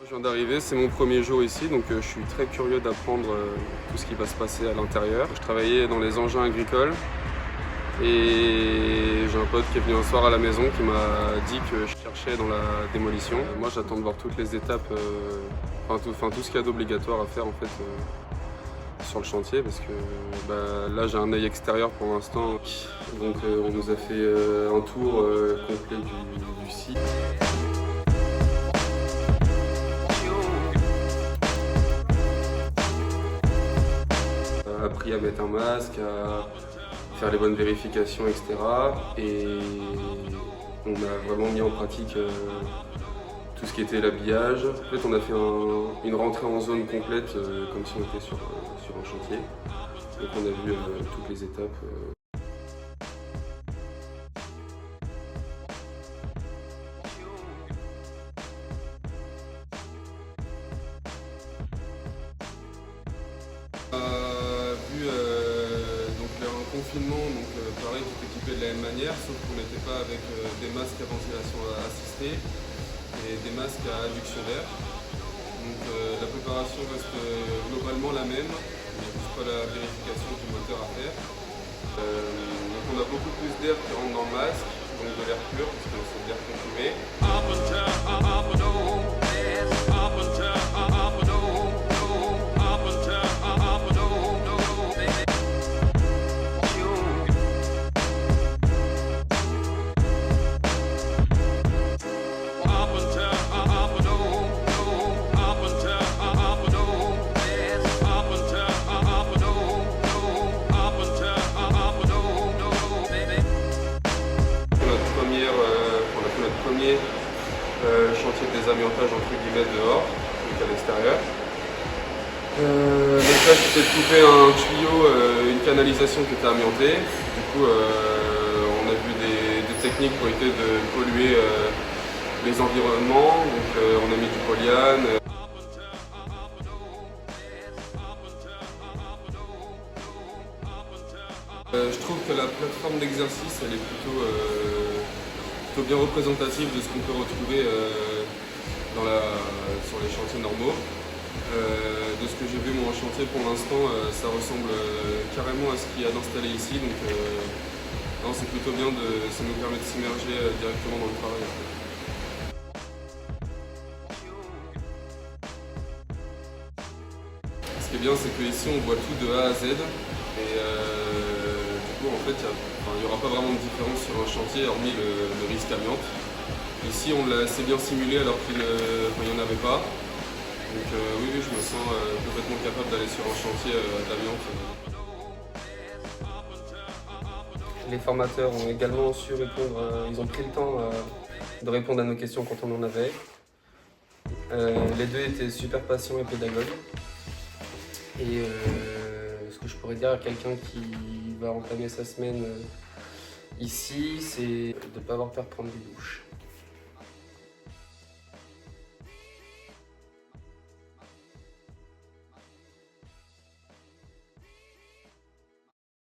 Je viens d'arriver, c'est mon premier jour ici, donc je suis très curieux d'apprendre tout ce qui va se passer à l'intérieur. Je travaillais dans les engins agricoles et j'ai un pote qui est venu un soir à la maison qui m'a dit que je cherchais dans la démolition. Moi j'attends de voir toutes les étapes, tout ce qu'il y a d'obligatoire à faire en fait sur le chantier parce que là j'ai un œil extérieur pour l'instant. Donc on nous a fait un tour complet du site. Appris à mettre un masque, à faire les bonnes vérifications, etc. Et on a vraiment mis en pratique tout ce qui était l'habillage. En fait, on a fait une rentrée en zone complète, comme si on était sur un chantier. Donc on a vu toutes les étapes. Le confinement, pareil, tout équipé de la même manière, sauf qu'on n'était pas avec des masques à ventilation assistée et des masques à adduction d'air. Donc la préparation reste globalement la même, il n'y a juste pas la vérification du moteur à faire. Donc on a beaucoup plus d'air qui rentre dans le masque, donc de l'air pur, parce que c'est de l'air comprimé. Chantier de désamiantage entre guillemets dehors, donc à l'extérieur. Donc là c'était de couper un tuyau, une canalisation qui était amiantée. Du coup on a vu des techniques pour éviter de polluer les environnements. Donc on a mis du polyane. Je trouve que la plateforme d'exercice elle est plutôt bien représentative de ce qu'on peut retrouver sur les chantiers normaux. De ce que j'ai vu moi en chantier pour l'instant, ça ressemble carrément à ce qu'il y a d'installé ici. Donc c'est plutôt bien, ça nous permet de s'immerger directement dans le travail. Ce qui est bien, c'est que ici on voit tout de A à Z. Et du coup, en fait, il n'y aura pas vraiment de différence sur un chantier, hormis le risque amiante. Ici, on l'a assez bien simulé alors qu'il n'y en avait pas. Donc oui, je me sens complètement capable d'aller sur un chantier d'amiante. Les formateurs ont également su répondre, ils ont pris le temps de répondre à nos questions quand on en avait. Les deux étaient super patients et pédagogues. Et ce que je pourrais dire à quelqu'un qui va entamer sa semaine ici, c'est de ne pas avoir peur de prendre des douches.